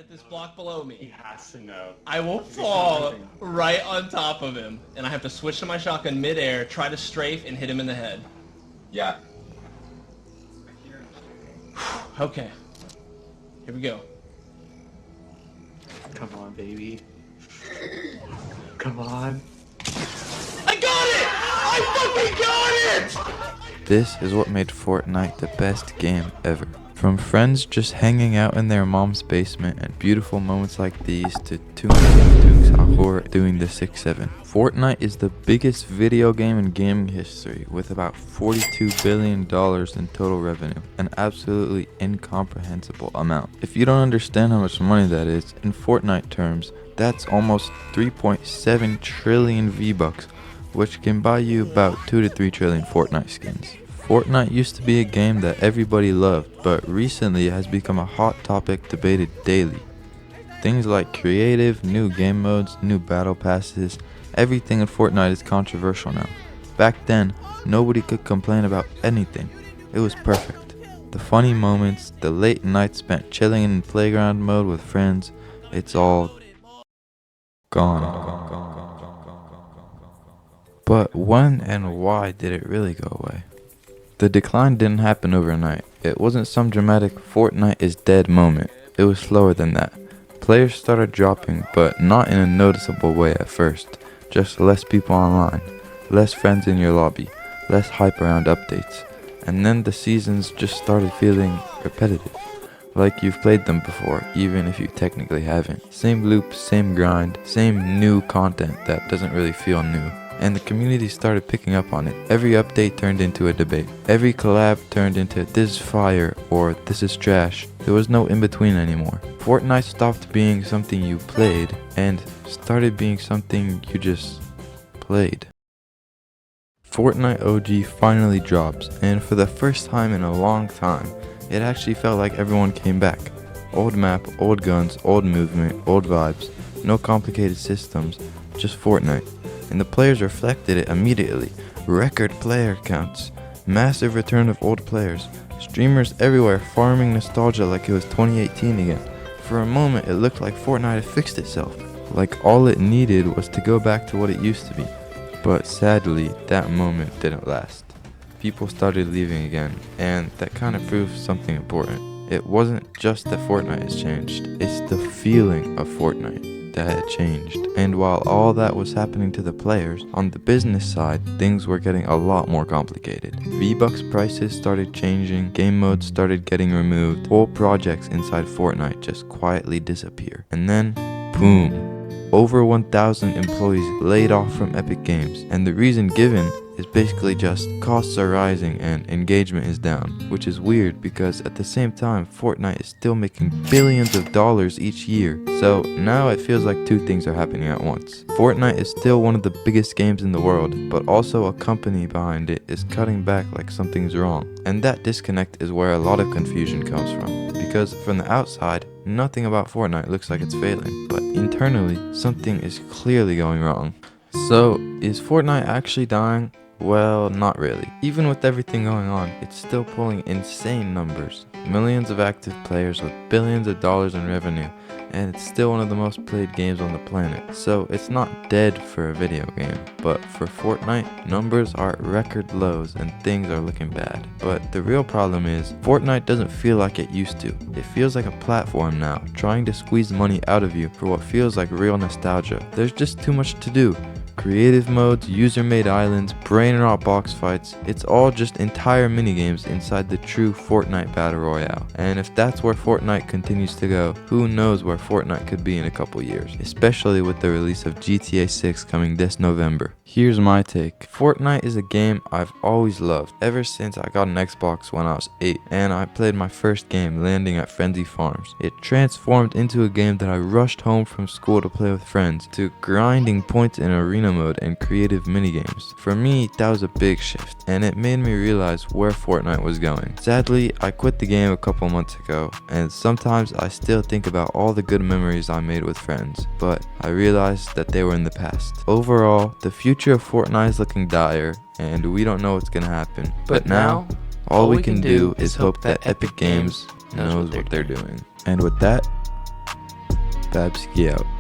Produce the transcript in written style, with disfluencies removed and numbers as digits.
at this block below He me, has to know. I will fall right on top of him, and I have to switch to my shotgun midair, try to strafe, and hit him in the head. Yeah. Okay. Here we go. Come on, baby. Come on. I got it! I fucking got it! This is what made Fortnite the best game ever. From friends just hanging out in their mom's basement and beautiful moments like these to 2 million doing sahur doing the 6-7. Fortnite is the biggest video game in gaming history with about $42 billion in total revenue, an absolutely incomprehensible amount. If you don't understand how much money that is, in Fortnite terms, that's almost 3.7 trillion V-Bucks, which can buy you about 2 to 3 trillion Fortnite skins. Fortnite used to be a game that everybody loved, but recently it has become a hot topic debated daily. Things like creative, new game modes, new battle passes, everything in Fortnite is controversial now. Back then, nobody could complain about anything. It was perfect. The funny moments, the late nights spent chilling in playground mode with friends, it's all gone. But when and why did it really go away? The decline didn't happen overnight. It wasn't some dramatic Fortnite is dead moment. It was slower than that. Players started dropping, but not in a noticeable way at first. Just less people online, less friends in your lobby, less hype around updates. And then the seasons just started feeling repetitive. Like you've played them before, even if you technically haven't. Same loops, same grind, same new content that doesn't really feel new. And the community started picking up on it. Every update turned into a debate. Every collab turned into this is fire or this is trash. There was no in-between anymore. Fortnite stopped being something you played and started being something you just played. Fortnite OG finally drops, and for the first time in a long time, it actually felt like everyone came back. Old map, old guns, old movement, old vibes, no complicated systems, just Fortnite. And the players reflected it immediately. Record player counts, massive return of old players, streamers everywhere farming nostalgia like it was 2018 again. For a moment it looked like Fortnite had fixed itself, like all it needed was to go back to what it used to be. But sadly, that moment didn't last. People started leaving again, and that kind of proves something important. It wasn't just that Fortnite has changed, it's the feeling of Fortnite that had changed. And while all that was happening to the players, on the business side, things were getting a lot more complicated. V-Bucks prices started changing, game modes started getting removed, whole projects inside Fortnite just quietly disappear. And then, boom. Over 1,000 employees laid off from Epic Games, and the reason given is basically just costs are rising and engagement is down, which is weird because at the same time Fortnite is still making billions of dollars each year. So now it feels like two things are happening at once. Fortnite is still one of the biggest games in the world, but also a company behind it is cutting back like something's wrong. And that disconnect is where a lot of confusion comes from, because from the outside, nothing about Fortnite looks like it's failing, but internally, something is clearly going wrong. So, is Fortnite actually dying? Well, not really. Even with everything going on, it's still pulling insane numbers. Millions of active players with billions of dollars in revenue, and it's still one of the most played games on the planet. So it's not dead for a video game, but for Fortnite, numbers are at record lows and things are looking bad. But the real problem is, Fortnite doesn't feel like it used to. It feels like a platform now, trying to squeeze money out of you for what feels like real nostalgia. There's just too much to do. Creative modes, user-made islands, brain-rot box fights, it's all just entire minigames inside the true Fortnite Battle Royale. And if that's where Fortnite continues to go, who knows where Fortnite could be in a couple years, especially with the release of GTA 6 coming this November. Here's my take. Fortnite is a game I've always loved, ever since I got an Xbox when I was 8, and I played my first game landing at Frenzy Farms. It transformed into a game that I rushed home from school to play with friends, to grinding points in arena mode and creative minigames. For me, that was a big shift, and it made me realize where Fortnite was going. Sadly, I quit the game a couple months ago, and sometimes I still think about all the good memories I made with friends, but I realized that they were in the past. Overall, the future of Fortnite is looking dire, and we don't know what's gonna happen. But now, all we can do is hope that Epic Games knows what they're doing. And with that, Babsky out.